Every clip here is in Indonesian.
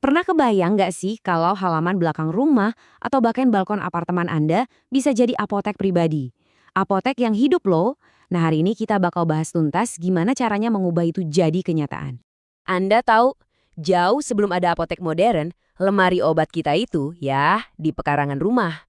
Pernah kebayang nggak sih kalau halaman belakang rumah atau bahkan balkon apartemen Anda bisa jadi apotek pribadi? Apotek yang hidup loh. Nah, hari ini kita bakal bahas tuntas gimana caranya mengubah itu jadi kenyataan. Anda tahu, jauh sebelum ada apotek modern, lemari obat kita itu ya di pekarangan rumah.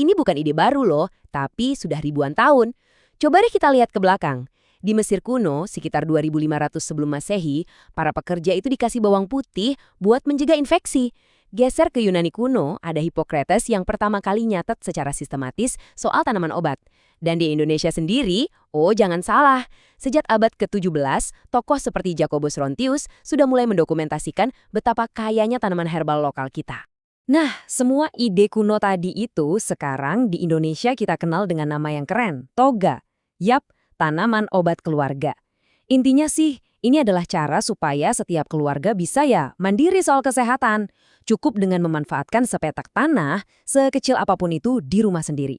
Ini bukan ide baru loh, tapi sudah ribuan tahun. Coba deh kita lihat ke belakang. Di Mesir kuno, sekitar 2500 sebelum Masehi, para pekerja itu dikasih bawang putih buat mencegah infeksi. Geser ke Yunani kuno, ada Hippocrates yang pertama kali nyatet secara sistematis soal tanaman obat. Dan di Indonesia sendiri, oh jangan salah, sejak abad ke-17, tokoh seperti Jacobus Rontius sudah mulai mendokumentasikan betapa kayanya tanaman herbal lokal kita. Nah, semua ide kuno tadi itu sekarang di Indonesia kita kenal dengan nama yang keren, toga. Yap, tanaman obat keluarga. Intinya sih, ini adalah cara supaya setiap keluarga bisa ya mandiri soal kesehatan. Cukup dengan memanfaatkan sepetak tanah, sekecil apapun itu di rumah sendiri.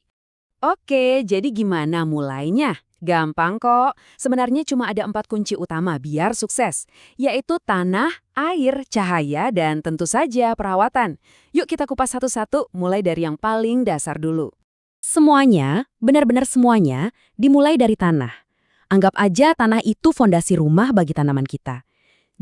Oke, jadi gimana mulainya? Gampang kok. Sebenarnya cuma ada 4 kunci utama biar sukses, yaitu tanah, air, cahaya, dan tentu saja perawatan. Yuk kita kupas satu-satu, mulai dari yang paling dasar dulu. Semuanya, benar-benar semuanya, dimulai dari tanah. Anggap aja tanah itu fondasi rumah bagi tanaman kita.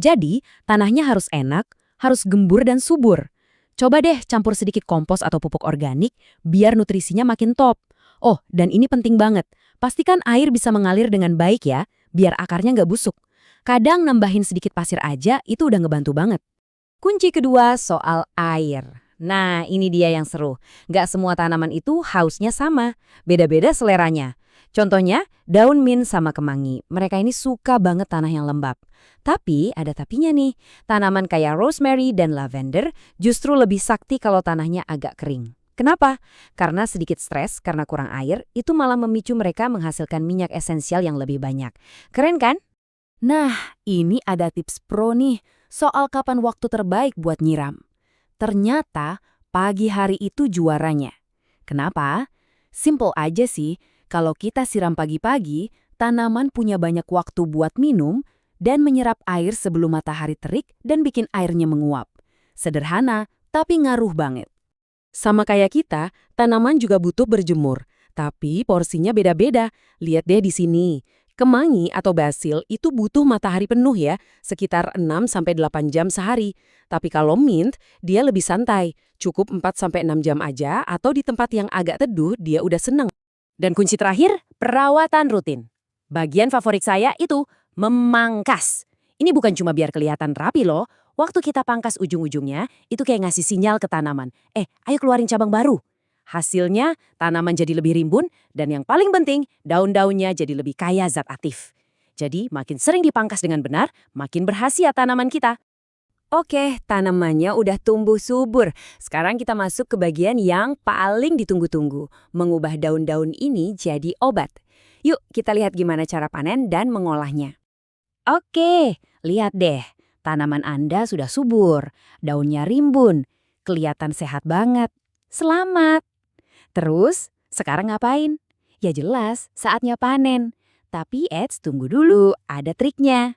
Jadi, tanahnya harus enak, harus gembur dan subur. Coba deh campur sedikit kompos atau pupuk organik, biar nutrisinya makin top. Oh, dan ini penting banget. Pastikan air bisa mengalir dengan baik ya, biar akarnya nggak busuk. Kadang nambahin sedikit pasir aja, itu udah ngebantu banget. Kunci kedua soal air. Nah, ini dia yang seru. Nggak semua tanaman itu hausnya sama. Beda-beda seleranya. Contohnya, daun mint sama kemangi. Mereka ini suka banget tanah yang lembab. Tapi, ada tapinya nih. Tanaman kayak rosemary dan lavender justru lebih sakti kalau tanahnya agak kering. Kenapa? Karena sedikit stres karena kurang air, itu malah memicu mereka menghasilkan minyak esensial yang lebih banyak. Keren kan? Nah, ini ada tips pro nih, soal kapan waktu terbaik buat nyiram. Ternyata, pagi hari itu juaranya. Kenapa? Simple aja sih, kalau kita siram pagi-pagi, tanaman punya banyak waktu buat minum dan menyerap air sebelum matahari terik dan bikin airnya menguap. Sederhana, tapi ngaruh banget. Sama kayak kita, tanaman juga butuh berjemur. Tapi porsinya beda-beda. Lihat deh di sini. Kemangi atau basil itu butuh matahari penuh ya, sekitar 6-8 jam sehari. Tapi kalau mint, dia lebih santai. Cukup 4-6 jam aja atau di tempat yang agak teduh dia udah seneng. Dan kunci terakhir, perawatan rutin. Bagian favorit saya itu memangkas. Ini bukan cuma biar kelihatan rapi loh. Waktu kita pangkas ujung-ujungnya, itu kayak ngasih sinyal ke tanaman. Ayo keluarin cabang baru. Hasilnya, tanaman jadi lebih rimbun, dan yang paling penting, daun-daunnya jadi lebih kaya zat aktif. Jadi, makin sering dipangkas dengan benar, makin berhasil tanaman kita. Oke, tanamannya udah tumbuh subur. Sekarang kita masuk ke bagian yang paling ditunggu-tunggu. Mengubah daun-daun ini jadi obat. Yuk, kita lihat gimana cara panen dan mengolahnya. Oke, lihat deh. Tanaman Anda sudah subur, daunnya rimbun, kelihatan sehat banget. Selamat! Terus, sekarang ngapain? Ya jelas, saatnya panen. Tapi tunggu dulu, ada triknya.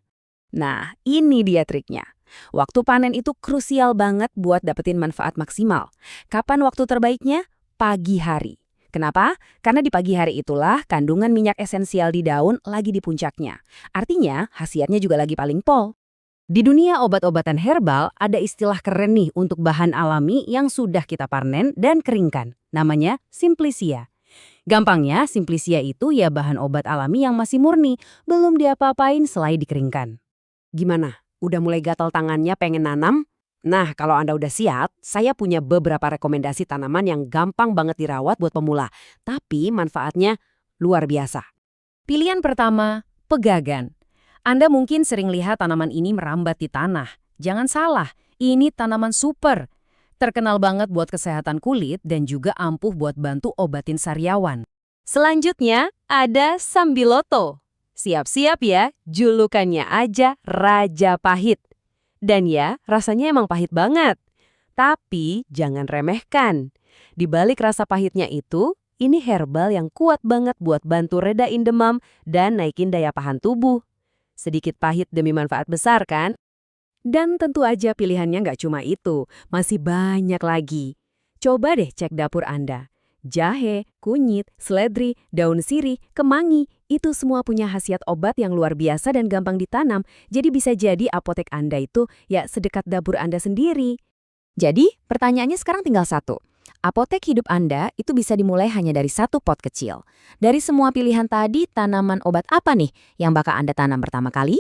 Nah, ini dia triknya. Waktu panen itu krusial banget buat dapetin manfaat maksimal. Kapan waktu terbaiknya? Pagi hari. Kenapa? Karena di pagi hari itulah kandungan minyak esensial di daun lagi di puncaknya. Artinya, khasiatnya juga lagi paling pol. Di dunia obat-obatan herbal, ada istilah keren nih untuk bahan alami yang sudah kita panen dan keringkan. Namanya Simplicia. Gampangnya, Simplicia itu ya bahan obat alami yang masih murni, belum diapa-apain selain dikeringkan. Gimana? Udah mulai gatal tangannya pengen nanam? Nah, kalau Anda udah siap, saya punya beberapa rekomendasi tanaman yang gampang banget dirawat buat pemula, tapi manfaatnya luar biasa. Pilihan pertama, pegagan. Anda mungkin sering lihat tanaman ini merambat di tanah. Jangan salah, ini tanaman super. Terkenal banget buat kesehatan kulit dan juga ampuh buat bantu obatin sariawan. Selanjutnya, ada Sambiloto. Siap-siap ya, julukannya aja Raja Pahit. Dan ya, rasanya emang pahit banget. Tapi jangan remehkan. Di balik rasa pahitnya itu, ini herbal yang kuat banget buat bantu redain demam dan naikin daya tahan tubuh. Sedikit pahit demi manfaat besar kan? Dan tentu aja pilihannya nggak cuma itu, masih banyak lagi. Coba deh cek dapur Anda. Jahe, kunyit, seledri, daun sirih, kemangi, itu semua punya khasiat obat yang luar biasa dan gampang ditanam, jadi bisa jadi apotek Anda itu ya sedekat dapur Anda sendiri. Jadi, pertanyaannya sekarang tinggal satu. Apotek hidup Anda itu bisa dimulai hanya dari satu pot kecil. Dari semua pilihan tadi, tanaman obat apa nih yang bakal Anda tanam pertama kali?